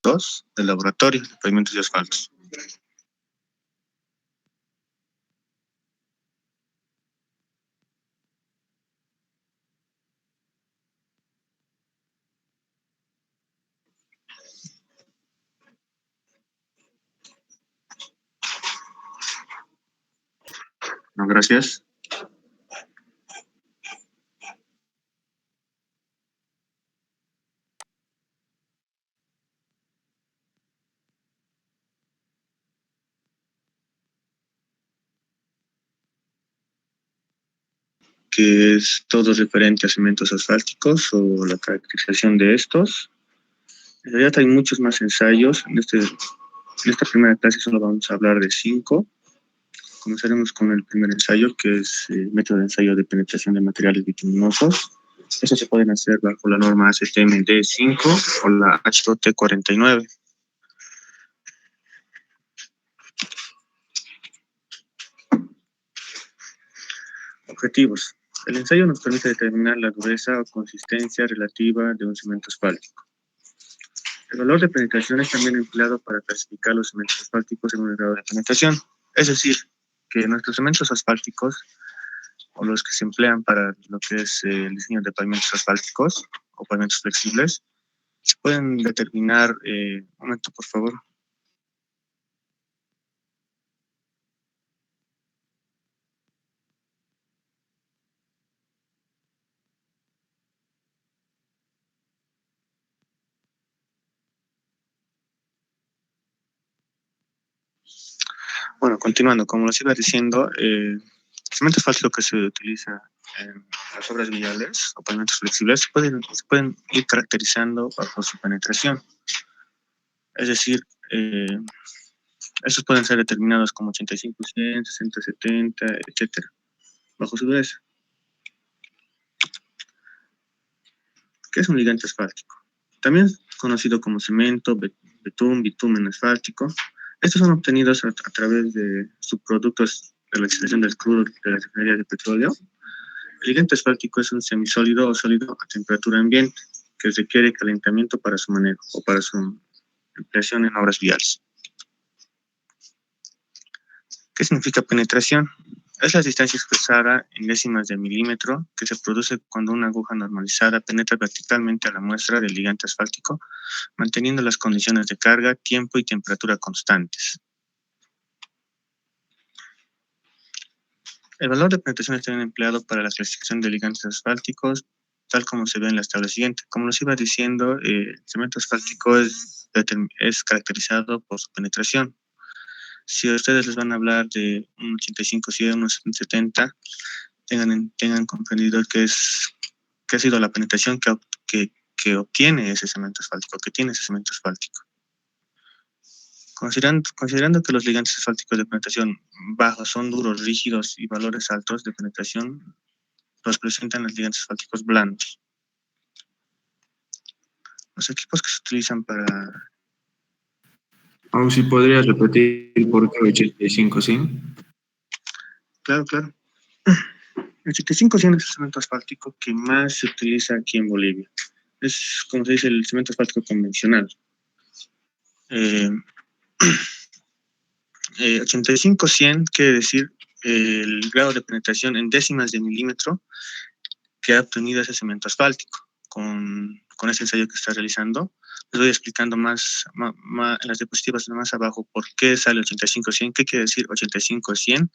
2 del laboratorio de pavimentos y asfaltos. No, gracias. Que es todo referente a cementos asfálticos o la caracterización de estos. En realidad hay muchos más ensayos. En esta primera clase solo vamos a hablar de 5. Comenzaremos con el primer ensayo, que es el método de ensayo de penetración de materiales bituminosos. Estos se pueden hacer bajo la norma ACTM D5 o la H2T49. Objetivos. El ensayo nos permite determinar la dureza o consistencia relativa de un cemento asfáltico. El valor de penetración es también empleado para clasificar los cementos asfálticos en un grado de penetración. Es decir, que nuestros cementos asfálticos, o los que se emplean para lo que es el diseño de pavimentos asfálticos o pavimentos flexibles, se pueden determinar... un momento, por favor. Bueno, continuando, como les iba diciendo, el cemento asfáltico que se utiliza en las obras viales o pavimentos flexibles se pueden ir caracterizando bajo su penetración. Es decir, estos pueden ser determinados como 85-100, 60-70, etcétera, bajo su dureza. ¿Qué es un ligante asfáltico? También conocido como cemento, bitumen asfáltico. Estos son obtenidos a través de subproductos de la extracción del crudo de la refinería de petróleo. El ligante asfáltico es un semisólido o sólido a temperatura ambiente que requiere calentamiento para su manejo o para su empleación en obras viales. ¿Qué significa penetración? Es la distancia expresada en décimas de milímetro que se produce cuando una aguja normalizada penetra verticalmente a la muestra del ligante asfáltico, manteniendo las condiciones de carga, tiempo y temperatura constantes. El valor de penetración está empleado para la clasificación de ligantes asfálticos, tal como se ve en la tabla siguiente. Como les iba diciendo, el cemento asfáltico es caracterizado por su penetración. Si a ustedes les van a hablar de un 85-100, un 70, tengan comprendido que ha sido la penetración que obtiene ese cemento asfáltico, que tiene ese cemento asfáltico. Considerando que los ligantes asfálticos de penetración bajos son duros, rígidos y valores altos de penetración, los presentan los ligantes asfálticos blandos. Los equipos que se utilizan para... ¿O si podrías repetir por qué 85-100? Claro. El 85-100 es el cemento asfáltico que más se utiliza aquí en Bolivia. Es, como se dice, el cemento asfáltico convencional. 85-100 quiere decir el grado de penetración en décimas de milímetro que ha obtenido ese cemento asfáltico con ese ensayo que está realizando. Les voy explicando más en las diapositivas más abajo por qué sale 85-100, qué quiere decir 85-100,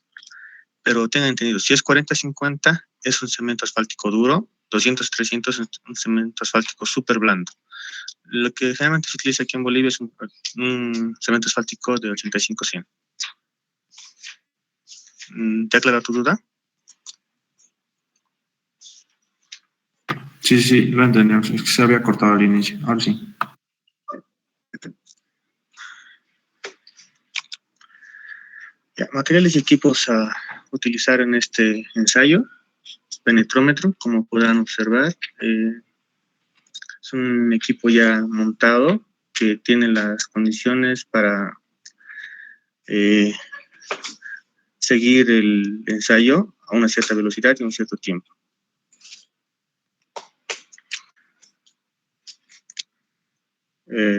pero tengan entendido, si es 40-50 es un cemento asfáltico duro, 200-300 es un cemento asfáltico súper blando. Lo que generalmente se utiliza aquí en Bolivia es un cemento asfáltico de 85-100. ¿Te aclara tu duda? Sí, lo entendemos. Es que se había cortado al inicio. Ahora sí. Materiales y equipos a utilizar en este ensayo. Penetrómetro, como podrán observar. Es un equipo ya montado que tiene las condiciones para seguir el ensayo a una cierta velocidad y un cierto tiempo.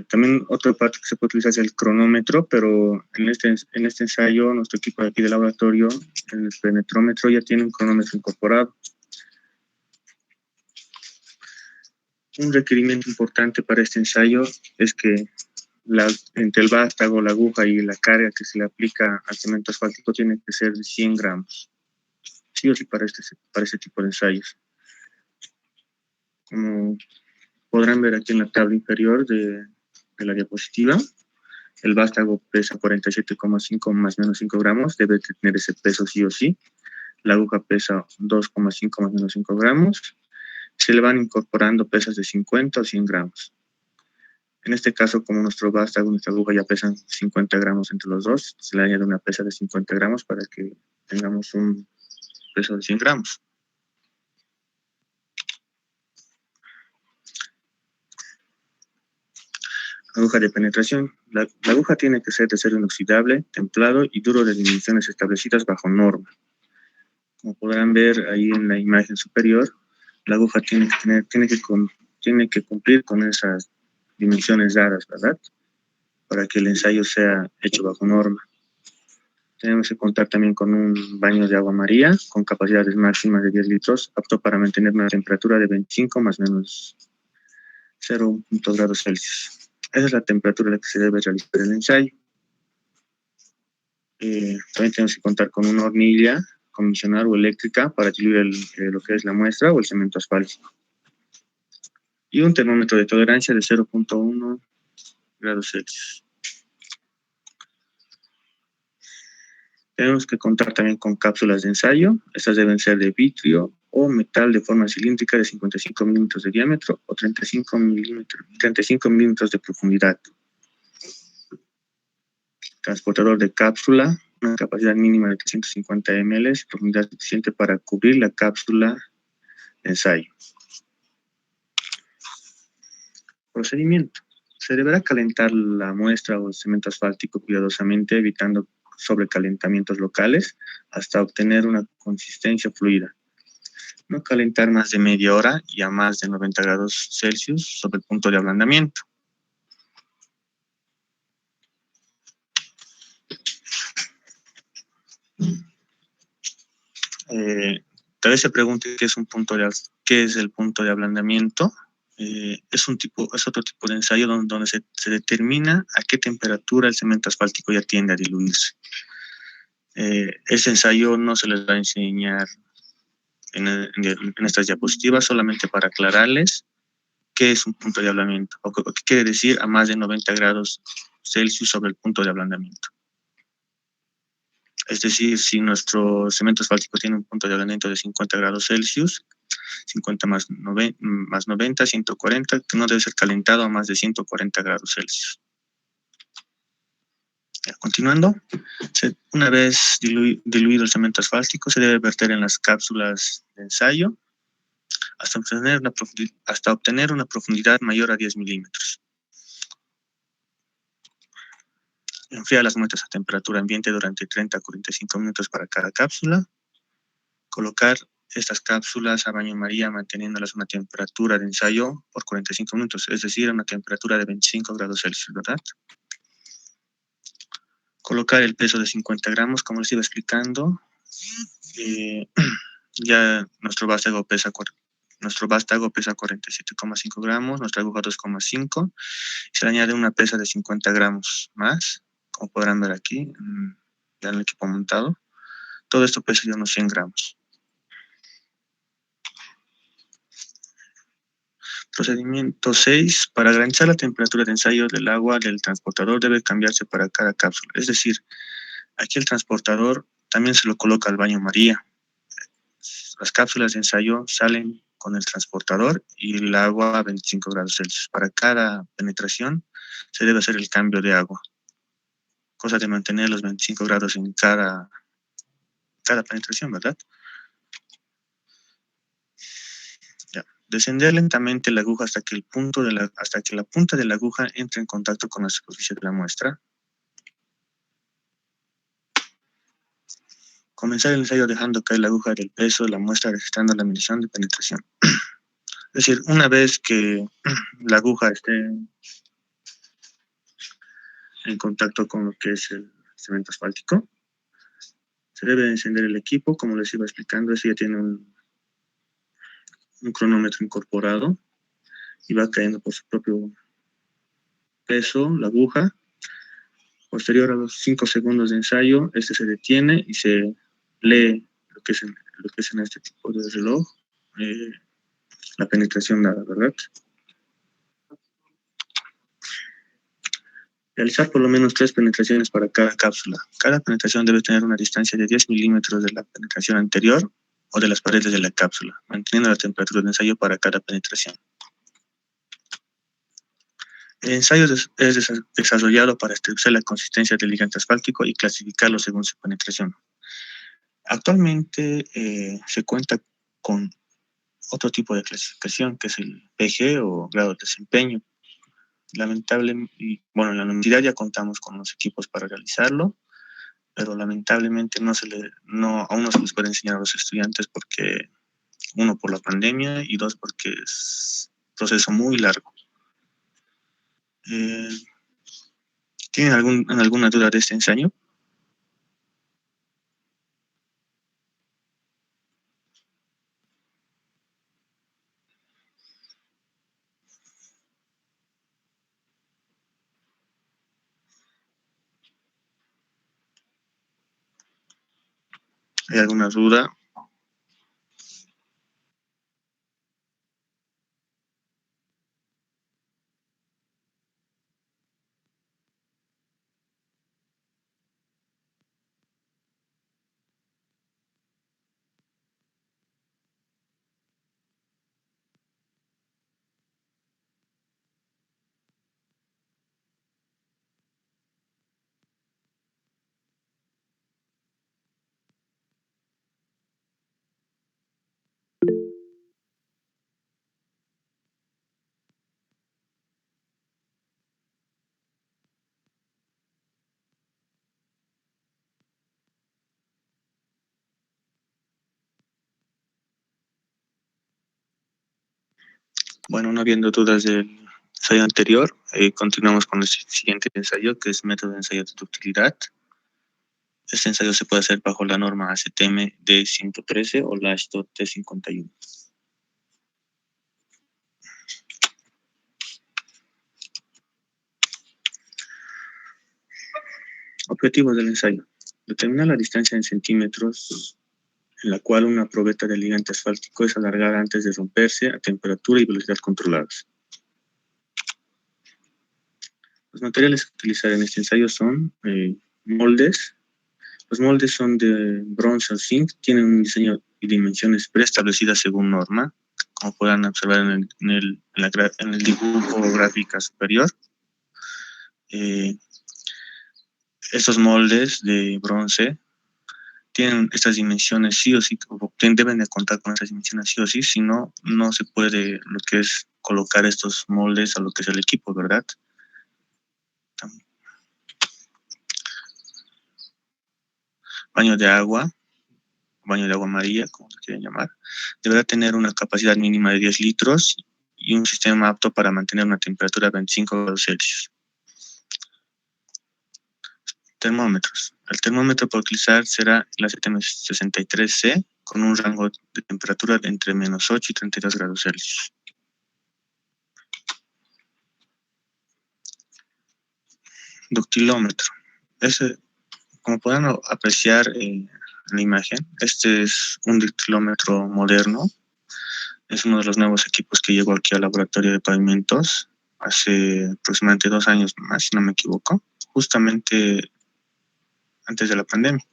También otra parte que se puede utilizar es el cronómetro, pero en este ensayo, nuestro equipo de aquí de laboratorio, el penetrómetro ya tiene un cronómetro incorporado. Un requerimiento importante para este ensayo es que entre el vástago, la aguja y la carga que se le aplica al cemento asfáltico tiene que ser de 100 gramos. Sí o sí para este tipo de ensayos. Como podrán ver aquí en la tabla inferior de la diapositiva, el vástago pesa 47,5 más o menos 5 gramos, debe tener ese peso sí o sí. La aguja pesa 2,5 más o menos 5 gramos. Se le van incorporando pesas de 50 o 100 gramos. En este caso, como nuestro vástago y nuestra aguja ya pesan 50 gramos entre los dos, se le añade una pesa de 50 gramos para que tengamos un peso de 100 gramos. Aguja de penetración. La aguja tiene que ser de acero inoxidable, templado y duro de dimensiones establecidas bajo norma. Como podrán ver ahí en la imagen superior, la aguja tiene que cumplir con esas dimensiones dadas, ¿verdad? Para que el ensayo sea hecho bajo norma. Tenemos que contar también con un baño de agua María con capacidades máximas de 10 litros, apto para mantener una temperatura de 25 más o menos 0,1 grados Celsius. Esa es la temperatura a la que se debe realizar el ensayo. También tenemos que contar con una hornilla convencional o eléctrica para diluir lo que es la muestra o el cemento asfáltico. Y un termómetro de tolerancia de 0,1 grados Celsius. Tenemos que contar también con cápsulas de ensayo. Estas deben ser de vitrio o metal de forma cilíndrica de 55 milímetros de diámetro o 35 milímetros de profundidad. Transportador de cápsula, una capacidad mínima de 350 ml, profundidad suficiente para cubrir la cápsula de ensayo. Procedimiento. Se deberá calentar la muestra o el cemento asfáltico cuidadosamente, evitando sobrecalentamientos locales, hasta obtener una consistencia fluida. No calentar más de media hora y a más de 90 grados Celsius sobre el punto de ablandamiento. Tal vez se pregunte qué es el punto de ablandamiento. Es otro tipo de ensayo donde se determina a qué temperatura el cemento asfáltico ya tiende a diluirse. Ese ensayo no se les va a enseñar en estas diapositivas, solamente para aclararles qué es un punto de ablandamiento, o qué quiere decir a más de 90 grados Celsius sobre el punto de ablandamiento. Es decir, si nuestro cemento asfáltico tiene un punto de ablandamiento de 50 grados Celsius, 50 más 90, 140, que no debe ser calentado a más de 140 grados Celsius. Continuando, una vez diluido el cemento asfáltico, se debe verter en las cápsulas de ensayo hasta obtener una profundidad mayor a 10 milímetros. Enfriar las muestras a temperatura ambiente durante 30 a 45 minutos para cada cápsula. Colocar estas cápsulas a baño María manteniéndolas a una temperatura de ensayo por 45 minutos, es decir, a una temperatura de 25 grados Celsius, ¿verdad? Colocar el peso de 50 gramos, como les iba explicando. Ya nuestro vástago pesa 47,5 gramos, nuestra aguja 2,5. Se le añade una pesa de 50 gramos más, como podrán ver aquí, ya en el equipo montado. Todo esto pesa de unos 100 gramos. Procedimiento 6. Para garantizar la temperatura de ensayo del agua del transportador debe cambiarse para cada cápsula. Es decir, aquí el transportador también se lo coloca al baño María. Las cápsulas de ensayo salen con el transportador y el agua a 25 grados Celsius. Para cada penetración se debe hacer el cambio de agua, cosa de mantener los 25 grados en cada penetración, ¿verdad? Ya. Descender lentamente la aguja hasta que la punta de la aguja entre en contacto con la superficie de la muestra. Comenzar el ensayo dejando caer la aguja del peso de la muestra, registrando la medición de penetración. Es decir, una vez que la aguja esté en contacto con lo que es el cemento asfáltico. Se debe encender el equipo, como les iba explicando, eso ya tiene un cronómetro incorporado y va cayendo por su propio peso la aguja. Posterior a los 5 segundos de ensayo, este se detiene y se lee lo que es en este tipo de reloj, la penetración dada, ¿verdad? Realizar por lo menos 3 penetraciones para cada cápsula. Cada penetración debe tener una distancia de 10 milímetros de la penetración anterior o de las paredes de la cápsula, manteniendo la temperatura de ensayo para cada penetración. El ensayo es desarrollado para establecer la consistencia del ligante asfáltico y clasificarlo según su penetración. Actualmente se cuenta con otro tipo de clasificación, que es el PG o grado de desempeño. Bueno, en la universidad ya contamos con los equipos para realizarlo, pero lamentablemente aún no se les puede enseñar a los estudiantes porque, uno, por la pandemia y dos, porque es un proceso muy largo. ¿Tienen alguna duda de este ensayo? ¿Hay alguna duda? Bueno, no habiendo dudas del ensayo anterior, continuamos con el siguiente ensayo, que es método de ensayo de ductilidad. Este ensayo se puede hacer bajo la norma ACTM D113 o la ASHTO T51. Objetivos del ensayo. Determinar la distancia en centímetros en la cual una probeta de ligante asfáltico es alargada antes de romperse a temperatura y velocidad controladas. Los materiales a utilizar en este ensayo son moldes. Los moldes son de bronce o zinc, tienen un diseño y dimensiones preestablecidas según norma, como podrán observar en el dibujo gráfica superior. Estos moldes de bronce tienen estas dimensiones sí o sí, deben de contar con estas dimensiones sí o sí, si no, no se puede lo que es colocar estos moldes a lo que es el equipo, ¿verdad? Baño de agua amarilla, como se quieren llamar, deberá tener una capacidad mínima de 10 litros y un sistema apto para mantener una temperatura de 25 grados Celsius. Termómetros. El termómetro para utilizar será el ACTM63C con un rango de temperatura de entre menos 8 y 32 grados Celsius. Ductilómetro. Como podrán apreciar en la imagen, este es un ductilómetro moderno. Es uno de los nuevos equipos que llegó aquí al laboratorio de pavimentos hace aproximadamente 2 años más, si no me equivoco, justamente antes de la pandemia.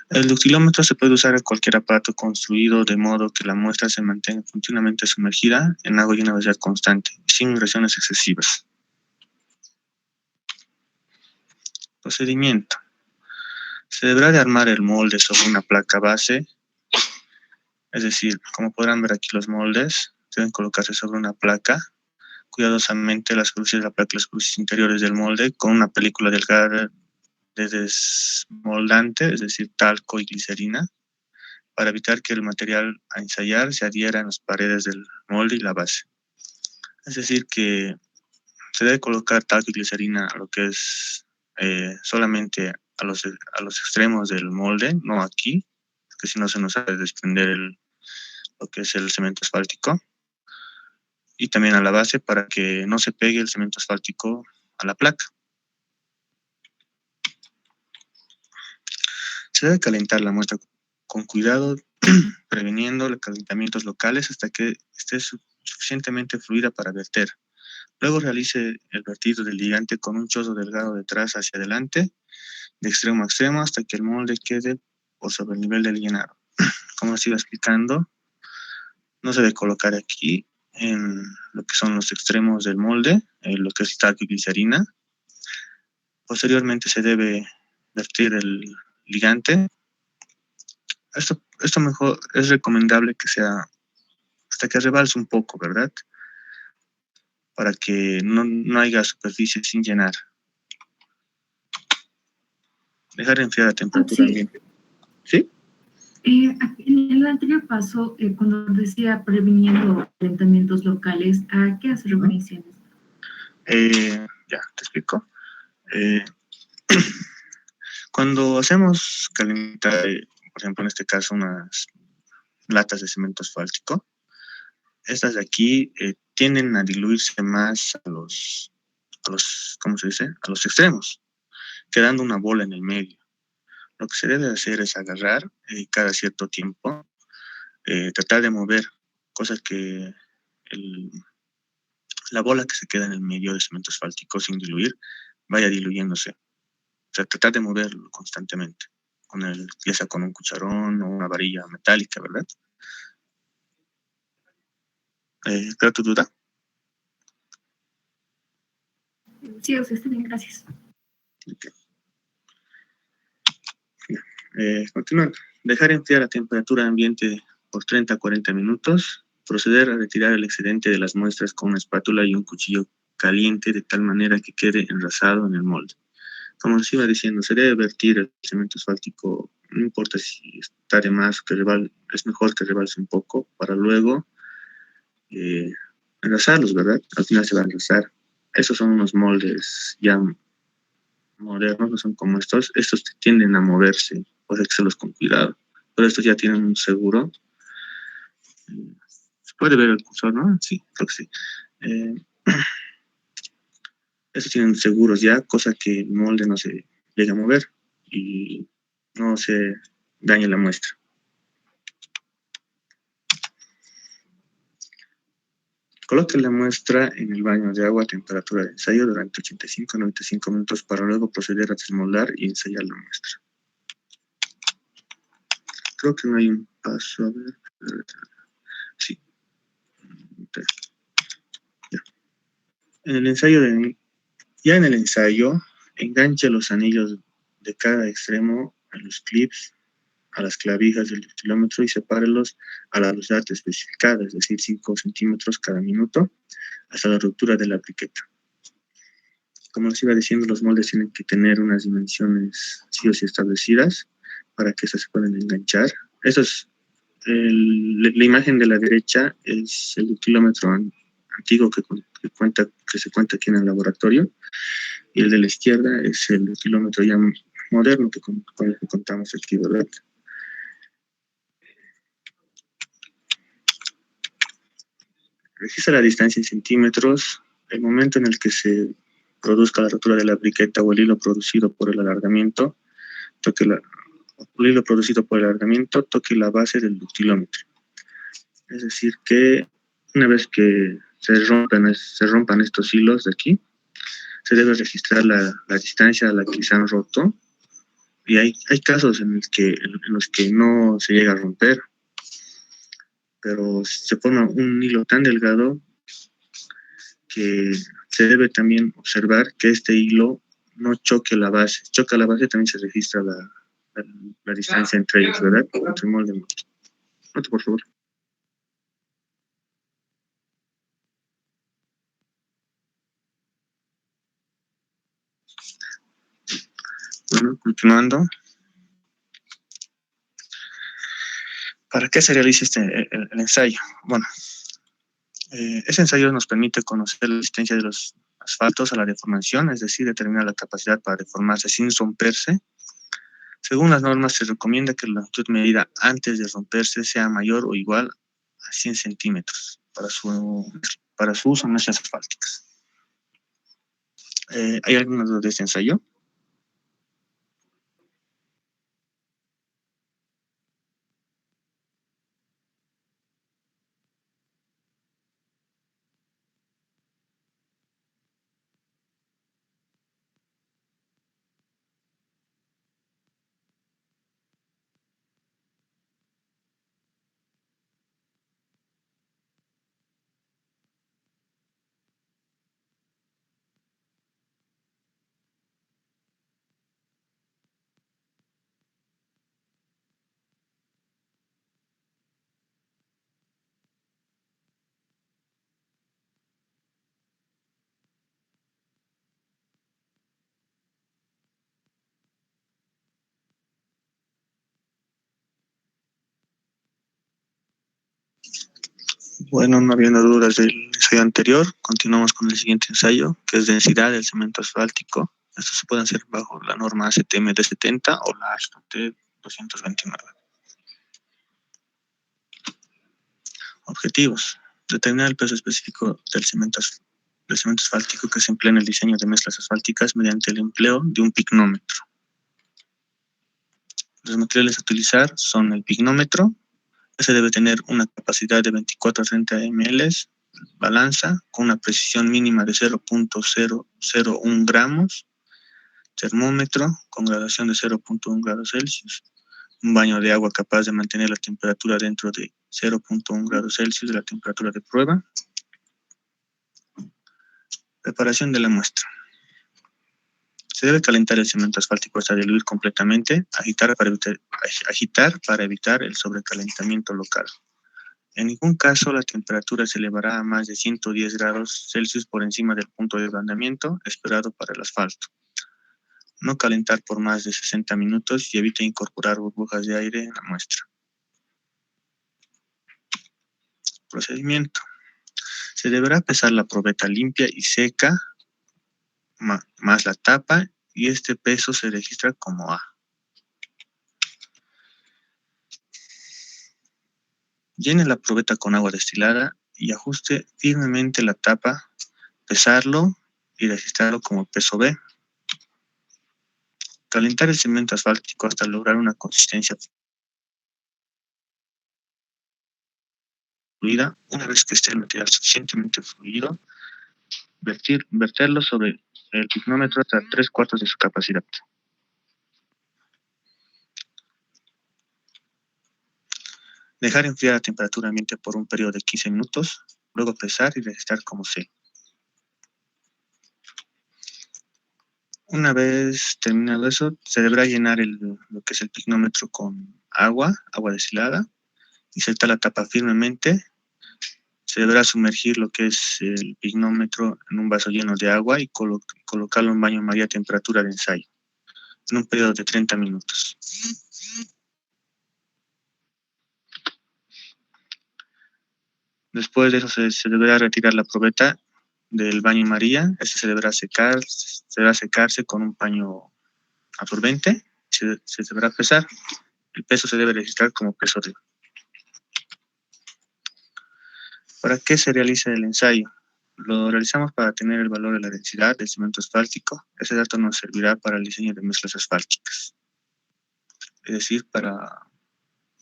El ductilómetro se puede usar en cualquier aparato construido de modo que la muestra se mantenga continuamente sumergida en agua y una velocidad constante, sin migraciones excesivas. Procedimiento. Se deberá de armar el molde sobre una placa base, es decir, como podrán ver aquí los moldes, deben colocarse sobre una placa, cuidadosamente las cruces de la placa y las cruces interiores del molde, con una película delgada de desmoldante, es decir, talco y glicerina, para evitar que el material a ensayar se adhiera en las paredes del molde y la base. Es decir, que se debe colocar talco y glicerina a lo que es solamente a los extremos del molde, no aquí, porque si no se nos ha de desprender lo que es el cemento asfáltico, y también a la base para que no se pegue el cemento asfáltico a la placa. Se debe calentar la muestra con cuidado, previniendo los calentamientos locales hasta que esté suficientemente fluida para verter. Luego realice el vertido del ligante con un chorro delgado de atrás hacia adelante, de extremo a extremo, hasta que el molde quede por sobre el nivel del llenado. Como les iba explicando, no se debe colocar aquí en lo que son los extremos del molde, lo que es talco y glicerina. Posteriormente se debe vertir el ligante. Esto mejor es recomendable que sea hasta que rebalse un poco, ¿verdad? Para que no haya superficie sin llenar. Dejar enfriar a temperatura ambiente. ¿Sí? En el anterior paso, cuando decía previniendo calentamientos locales, ¿a qué hace referencia? Ya, te explico. Cuando hacemos calentar, por ejemplo, en este caso, unas latas de cemento asfáltico, estas de aquí tienden a diluirse más ¿cómo se dice? A los extremos, quedando una bola en el medio. Lo que se debe hacer es agarrar cada cierto tiempo, tratar de mover, cosas que la bola que se queda en el medio del cemento asfáltico sin diluir vaya diluyéndose. O sea, tratar de moverlo constantemente, ya sea con un cucharón o una varilla metálica, ¿verdad? ¿Claro tu duda? Sí, o sea, está bien, gracias. Okay. Continuando. Dejar enfriar a temperatura ambiente por 30 a 40 minutos. Proceder a retirar el excedente de las muestras con una espátula y un cuchillo caliente de tal manera que quede enrasado en el molde. Como les iba diciendo, se debe vertir el cemento asfáltico, no importa si está de más, es mejor que rebalse un poco para luego enrasarlos, ¿verdad? Al final se va a enrasar. Esos son unos moldes ya modernos, no son como estos tienden a moverse, pues hay que hacerlos con cuidado. Pero estos ya tienen un seguro. Se puede ver el cursor, ¿no? Sí, creo que sí. Estos tienen seguros ya, cosa que el molde no se llega a mover y no se dañe la muestra. Coloque la muestra en el baño de agua a temperatura de ensayo durante 85 a 95 minutos para luego proceder a desmoldar y ensayar la muestra. Creo que no hay un paso, a ver. Sí. Ya. En el ensayo enganche los anillos de cada extremo a los clips, a las clavijas del kilómetro y sepárelos a la velocidad especificada, es decir, 5 centímetros cada minuto, hasta la ruptura de la briqueta. Como les iba diciendo, los moldes tienen que tener unas dimensiones sí o sí establecidas para que esas se puedan enganchar. La imagen de la derecha es el kilómetro antiguo que se cuenta aquí en el laboratorio, y el de la izquierda es el kilómetro ya moderno con el que contamos aquí, ¿verdad? Registra la distancia en centímetros. El momento en el que se produzca la rotura de la briqueta o el hilo producido por el alargamiento, toque la base del ductilómetro. Es decir, que una vez que se rompan estos hilos de aquí, se debe registrar la distancia a la que se han roto. Y hay casos en los que no se llega a romper, pero se forma un hilo tan delgado que se debe también observar que este hilo no choque la base. Choca la base, también se registra la distancia entre ellos, ¿verdad? Entre molde y molde. Otro, por favor. Bueno, continuando. ¿Para qué se realiza el ensayo? Bueno, Ese ensayo nos permite conocer la resistencia de los asfaltos a la deformación, es decir, determinar la capacidad para deformarse sin romperse. Según las normas, se recomienda que la longitud medida antes de romperse sea mayor o igual a 100 centímetros para su uso en nuestras asfálticas. ¿Hay alguna duda de este ensayo? Bueno, no habiendo dudas del ensayo anterior, continuamos con el siguiente ensayo, que es densidad del cemento asfáltico. Estos se pueden hacer bajo la norma ACTM de 70 o la HT 229. Objetivos. Determinar el peso específico del cemento asfáltico que se emplea en el diseño de mezclas asfálticas mediante el empleo de un pignómetro. Los materiales a utilizar son el pignómetro. Ese debe tener una capacidad de 24 a 30 ml, balanza con una precisión mínima de 0.001 gramos, termómetro con graduación de 0.1 grados Celsius, un baño de agua capaz de mantener la temperatura dentro de 0.1 grados Celsius de la temperatura de prueba. Preparación de la muestra. Se debe calentar el cemento asfáltico hasta diluir completamente, agitar para evitar el sobrecalentamiento local. En ningún caso la temperatura se elevará a más de 110 grados Celsius por encima del punto de ablandamiento esperado para el asfalto. No calentar por más de 60 minutos y evite incorporar burbujas de aire en la muestra. Procedimiento. Se deberá pesar la probeta limpia y seca más la tapa y este peso se registra como A. Llene la probeta con agua destilada y ajuste firmemente la tapa, pesarlo y registrarlo como peso B. Calentar el cemento asfáltico hasta lograr una consistencia fluida. Una vez que esté el material suficientemente fluido, verterlo sobre el pignómetro hasta 3/4 de su capacidad. Dejar enfriar a temperatura ambiente por un periodo de 15 minutos, luego pesar y registrar como C. Una vez terminado eso, se deberá llenar lo que es el pignómetro con agua destilada, y soltar la tapa firmemente. Se deberá sumergir lo que es el pignómetro en un vaso lleno de agua y colocarlo en baño María a temperatura de ensayo, en un periodo de 30 minutos. Después de eso se deberá retirar la probeta del baño María. Este se deberá secarse con un paño absorbente. Se deberá pesar. El peso se debe registrar como peso de. ¿Para qué se realiza el ensayo? Lo realizamos para tener el valor de la densidad del cemento asfáltico. Ese dato nos servirá para el diseño de mezclas asfálticas. Es decir, para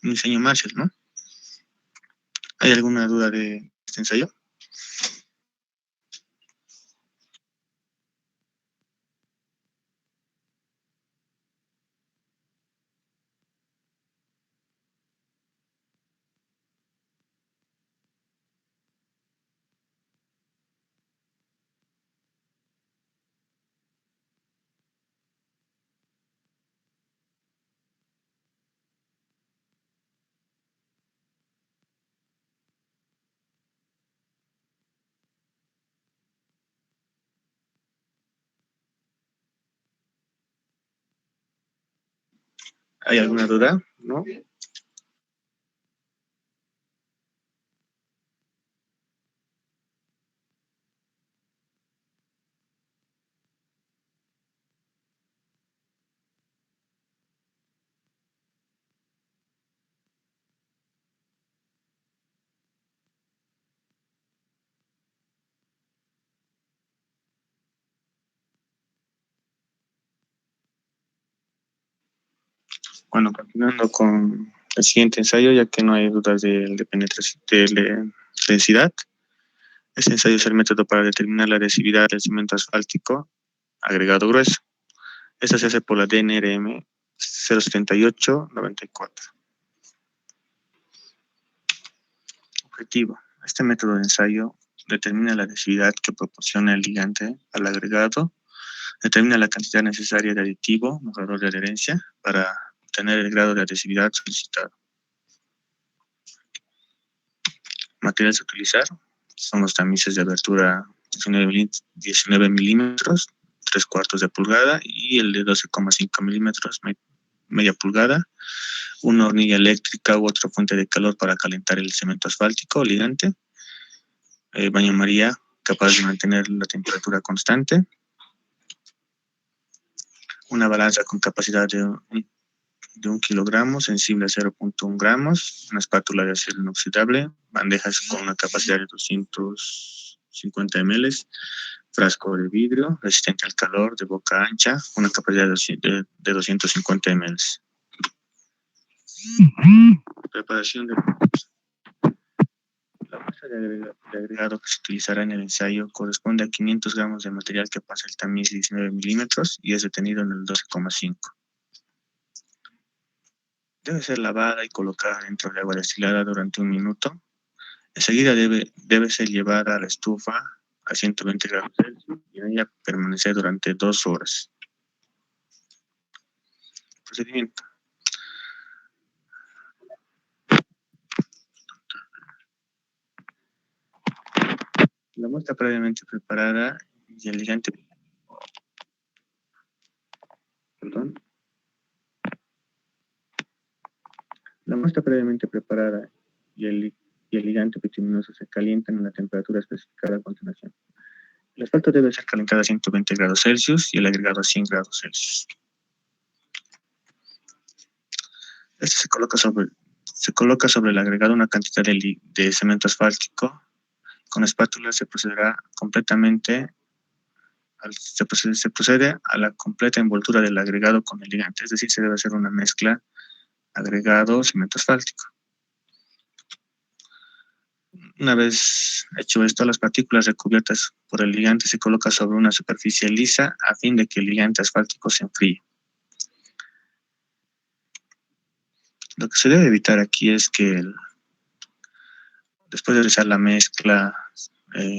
un diseño Marshall, ¿no? ¿Hay alguna duda de este ensayo? ¿Hay alguna duda? ¿No? Bueno, continuando con el siguiente ensayo, ya que no hay dudas de penetración, de densidad. Este ensayo es el método para determinar la adhesividad del cemento asfáltico agregado grueso. Esta se hace por la DNRM 07894. Objetivo. Este método de ensayo determina la adhesividad que proporciona el ligante al agregado, determina la cantidad necesaria de aditivo, mejorador de adherencia, para obtener el grado de adhesividad solicitado. Materiales a utilizar son los tamices de abertura 19 milímetros, 3/4 de pulgada, y el de 12,5 milímetros, media pulgada, una hornilla eléctrica u otra fuente de calor para calentar el cemento asfáltico, ligante, baño María capaz de mantener la temperatura constante, una balanza con capacidad de 1 kilogramo, sensible a 0,1 gramos, una espátula de acero inoxidable, bandejas con una capacidad de 250 ml, frasco de vidrio resistente al calor, de boca ancha, una capacidad de 250 ml. Preparación de la muestra de agregado que se utilizará en el ensayo corresponde a 500 gramos de material que pasa el tamiz 19 milímetros y es detenido en el 12,5. Debe ser lavada y colocada dentro de agua destilada durante 1 minuto. Enseguida debe ser llevada a la estufa a 120 grados Celsius y en ella permanecer durante 2 horas. Procedimiento. La muestra previamente preparada y el ligante. La muestra previamente preparada y el ligante bituminoso se calientan a la temperatura especificada a continuación. El asfalto debe ser calentado a 120 grados Celsius y el agregado a 100 grados Celsius. Este se coloca sobre el agregado una cantidad de cemento asfáltico. Con la espátula se procederá se procede a la completa envoltura del agregado con el ligante, es decir, se debe hacer una mezcla agregado cemento asfáltico. Una vez hecho esto, las partículas recubiertas por el ligante se colocan sobre una superficie lisa a fin de que el ligante asfáltico se enfríe. Lo que se debe evitar aquí es que después de realizar la mezcla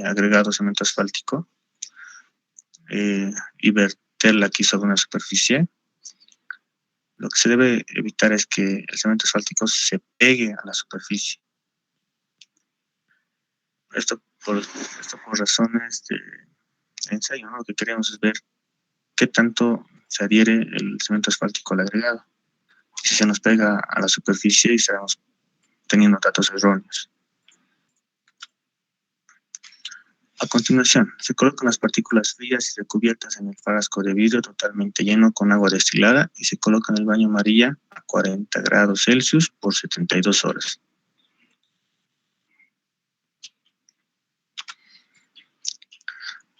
agregado cemento asfáltico y verterla aquí sobre una superficie, lo que se debe evitar es que el cemento asfáltico se pegue a la superficie. Esto por razones de ensayo, ¿no? Lo que queremos es ver qué tanto se adhiere el cemento asfáltico al agregado. Si se nos pega a la superficie y estamos teniendo datos erróneos. A continuación, se colocan las partículas frías y recubiertas en el frasco de vidrio totalmente lleno con agua destilada y se coloca en el baño María a 40 grados Celsius por 72 horas.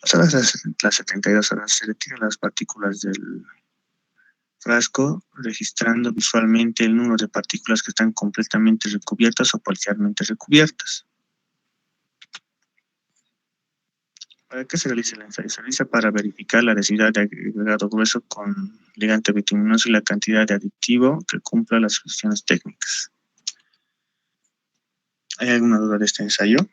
Pasadas las 72 horas, se retiran las partículas del frasco, registrando visualmente el número de partículas que están completamente recubiertas o parcialmente recubiertas. ¿Para qué se realiza el ensayo? Se realiza para verificar la adhesividad de agregado grueso con ligante bituminoso y la cantidad de aditivo que cumpla las funciones técnicas. ¿Hay alguna duda de este ensayo?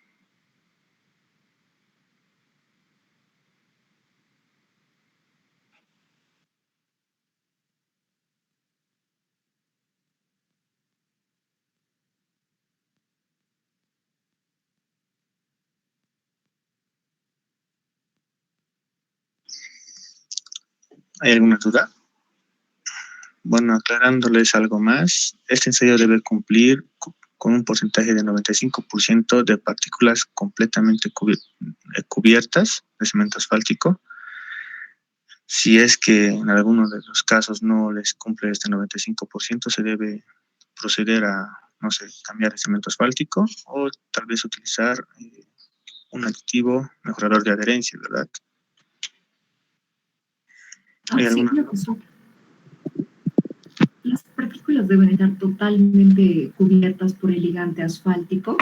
¿Hay alguna duda? Bueno, aclarándoles algo más, este ensayo debe cumplir con un porcentaje de 95% de partículas completamente cubiertas de cemento asfáltico. Si es que en alguno de los casos no les cumple este 95%, se debe proceder a, no sé, cambiar el cemento asfáltico o tal vez utilizar un aditivo mejorador de adherencia, ¿verdad? Sí, profesor. Las partículas partículas deben estar totalmente cubiertas por el ligante asfáltico?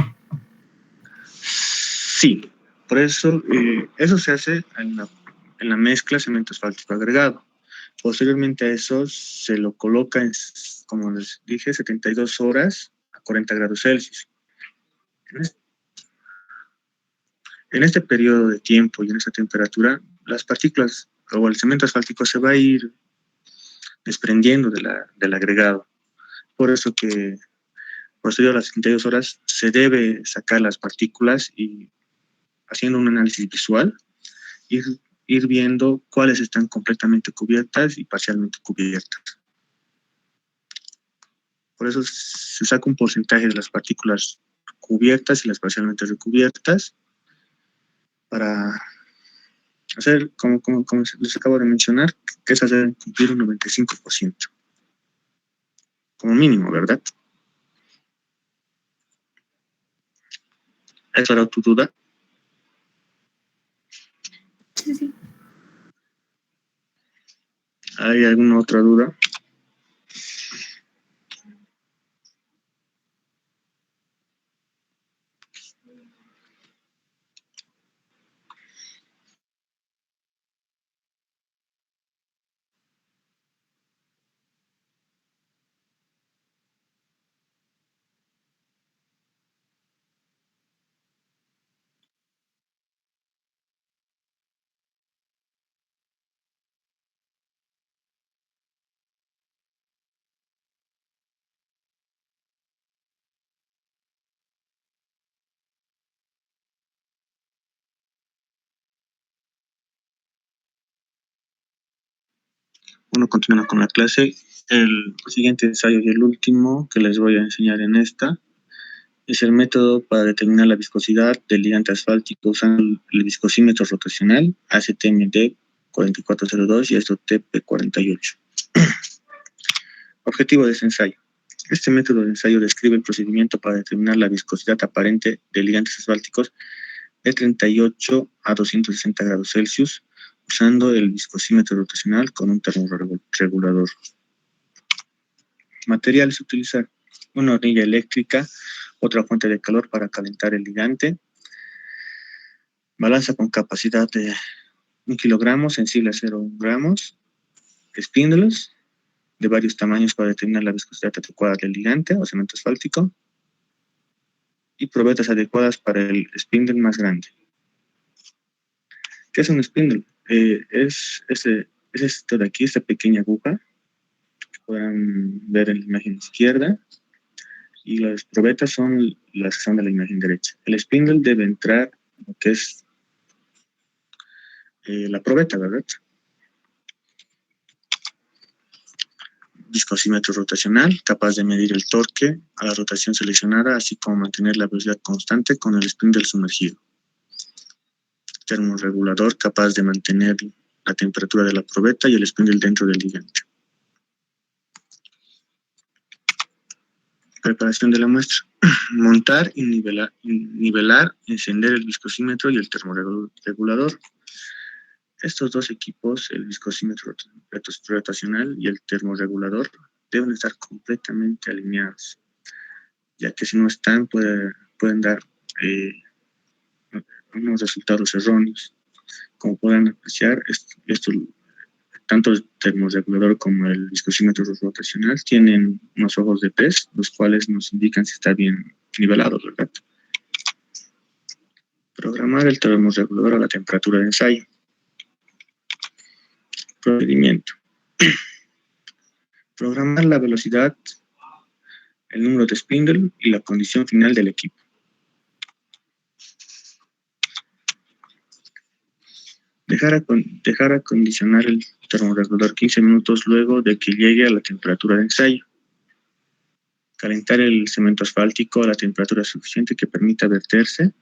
Sí, por eso eso se hace en la mezcla cemento asfáltico agregado. Posteriormente a eso se lo coloca, como les dije, 72 horas a 40 grados Celsius. En este periodo de tiempo y en esta temperatura, las partículas o el cemento asfáltico se va a ir desprendiendo del agregado. Por eso que posterior a las 72 horas se debe sacar las partículas y haciendo un análisis visual, ir, ir viendo cuáles están completamente cubiertas y parcialmente cubiertas. Por eso se saca un porcentaje de las partículas cubiertas y las parcialmente recubiertas para hacer, como les acabo de mencionar, que esas deben cumplir un 95%, como mínimo, ¿verdad? ¿Esa era tu duda? Sí, sí. ¿Hay alguna otra duda? Bueno, continuando con la clase, el siguiente ensayo y el último que les voy a enseñar en esta es el método para determinar la viscosidad del ligante asfáltico usando el viscosímetro rotacional ACTMD 4402 y esto TP48. Objetivo de este ensayo. Este método de ensayo describe el procedimiento para determinar la viscosidad aparente de ligantes asfálticos de 38 a 260 grados Celsius usando el viscosímetro rotacional con un termorregulador. Materiales a utilizar: una hornilla eléctrica, otra fuente de calor para calentar el ligante, balanza con capacidad de 1 kilogramo, sensible a 0 gramos, spindles de varios tamaños para determinar la viscosidad adecuada del ligante o cemento asfáltico, y probetas adecuadas para el spindle más grande. ¿Qué es un spindle? Es esto de aquí, esta pequeña aguja, que podrán ver en la imagen izquierda, y las probetas son las que son de la imagen derecha. El spindle debe entrar lo que es la probeta, ¿verdad? Viscosímetro rotacional, capaz de medir el torque a la rotación seleccionada, así como mantener la velocidad constante con el spindle sumergido. Termorregulador, capaz de mantener la temperatura de la probeta y el spindle dentro del ligante. Preparación de la muestra. Montar y nivelar, encender el viscosímetro y el termorregulador. Estos dos equipos, el viscosímetro rotacional y el termorregulador, deben estar completamente alineados, ya que si no están pueden dar unos resultados erróneos. Como pueden apreciar, esto, tanto el termorregulador como el viscosímetro rotacional tienen unos ojos de pez, los cuales nos indican si está bien nivelado, ¿verdad? Programar el termorregulador a la temperatura de ensayo. Procedimiento. Programar la velocidad, el número de spindle y la condición final del equipo. Dejar acondicionar el termorregulador 15 minutos luego de que llegue a la temperatura de ensayo. Calentar el cemento asfáltico a la temperatura suficiente que permita verterse.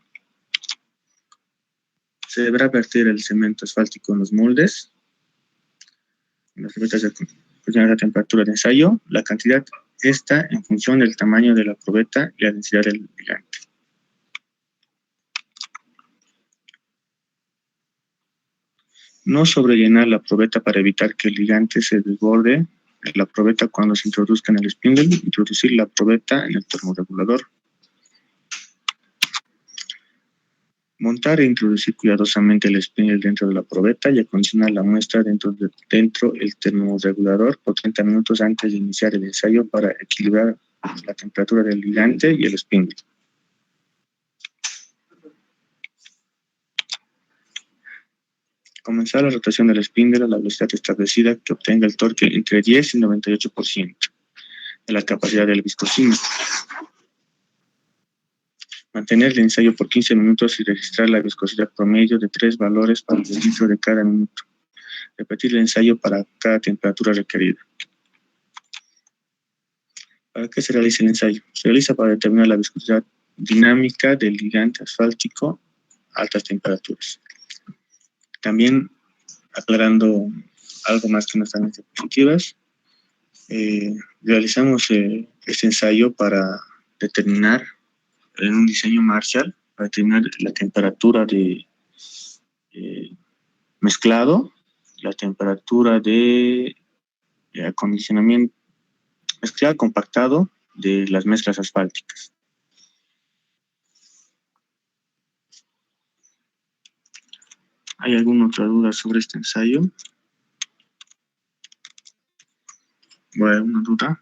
Se deberá verter el cemento asfáltico en los moldes, en las probetas de la temperatura de ensayo. La cantidad está en función del tamaño de la probeta y la densidad del ligante. No sobrellenar la probeta para evitar que el ligante se desborde la probeta cuando se introduzca en el spindle, introducir la probeta en el termorregulador. Montar e introducir cuidadosamente el spindle dentro de la probeta y acondicionar la muestra dentro del termorregulador por 30 minutos antes de iniciar el ensayo para equilibrar la temperatura del ligante y el spindle. Comenzar la rotación del spindle a la velocidad establecida que obtenga el torque entre 10 y 98% de la capacidad del viscosímetro. Mantener el ensayo por 15 minutos y registrar la viscosidad promedio de 3 valores para el registro de cada minuto. Repetir el ensayo para cada temperatura requerida. ¿Para qué se realiza el ensayo? Se realiza para determinar la viscosidad dinámica del ligante asfáltico a altas temperaturas. También, aclarando algo más que no están en diapositivas, realizamos este ensayo para determinar en un diseño Marshall, para determinar la temperatura de mezclado, la temperatura de acondicionamiento, mezclado compactado de las mezclas asfálticas. ¿Hay alguna otra duda sobre este ensayo? Bueno, ¿una duda?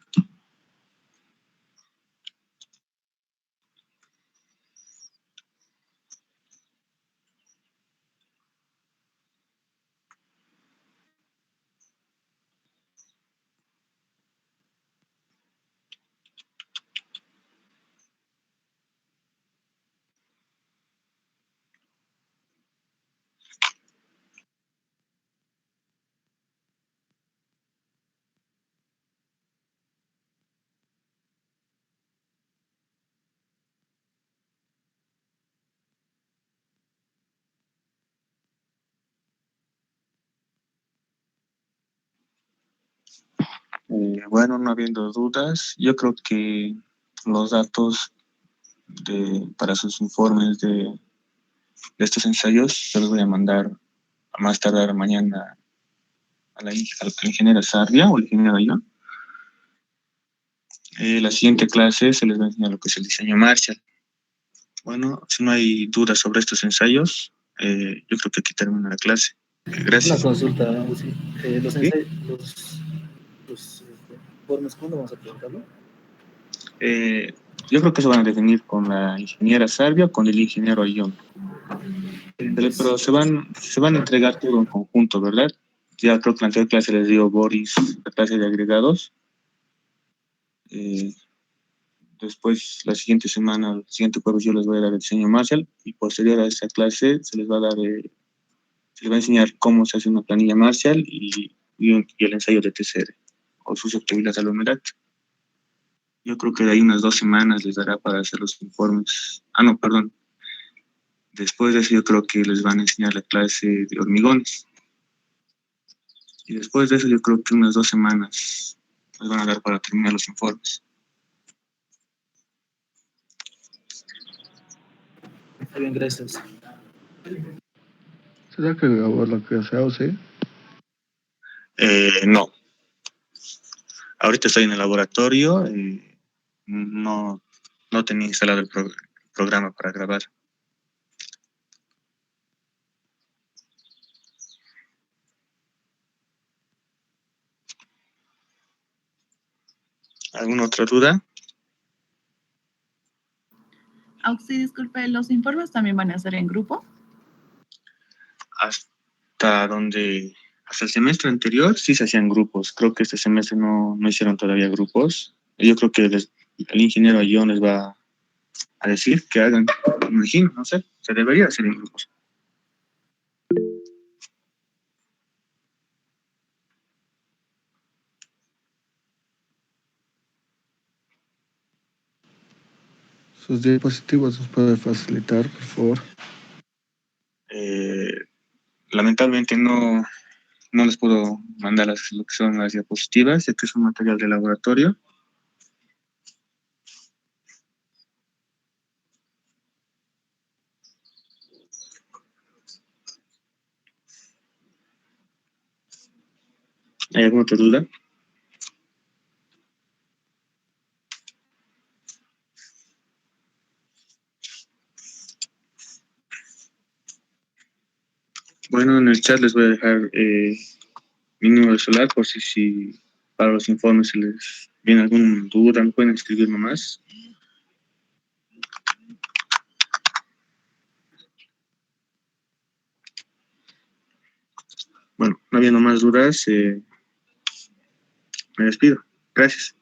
Bueno, no habiendo dudas, yo creo que los datos para sus informes de estos ensayos se los voy a mandar a más tardar mañana a la ingeniera Sarria o al ingeniero Ayón. La siguiente clase se les va a enseñar lo que es el diseño Marshall. Bueno, si no hay dudas sobre estos ensayos, yo creo que aquí termina la clase. Gracias. Una consulta, sí. Los ¿Sí? ensayos, los informes, ¿cuándo vamos a presentarlo? Yo creo que se van a definir con la ingeniera Sarria o con el ingeniero Ayón. Pero se van a entregar todo en conjunto, ¿verdad? Ya creo que la anterior clase les dio Boris la clase de agregados. Después, la siguiente semana, el siguiente jueves, yo les voy a dar el diseño Marshall y posterior a esa clase se les va a dar, se les va a enseñar cómo se hace una planilla Marshall y el ensayo de TCR o susceptibilidad a la humedad. Yo creo que de ahí unas 2 semanas les dará para hacer los informes. No, perdón. Después de eso yo creo que les van a enseñar la clase de hormigones. Y después de eso yo creo que unas 2 semanas les van a dar para terminar los informes. Está bien, gracias. ¿Será que grabó la clase A o sí? No. Ahorita estoy en el laboratorio. No tenía instalado el programa para grabar. ¿Alguna otra duda? Sí, disculpe, ¿los informes también van a ser en grupo? Hasta el semestre anterior sí se hacían grupos. Creo que este semestre no hicieron todavía grupos. Yo creo que el ingeniero Ayón les va a decir que hagan, me imagino, no sé, se debería hacer en grupos. Sus diapositivas nos puede facilitar, por favor. Lamentablemente no les puedo mandar lo que son las diapositivas, ya que es un material de laboratorio. ¿Hay alguna otra duda? Bueno, en el chat les voy a dejar mi número de celular por si para los informes si les viene alguna duda, me pueden escribir nomás. Bueno, no habiendo más dudas, me despido. Gracias.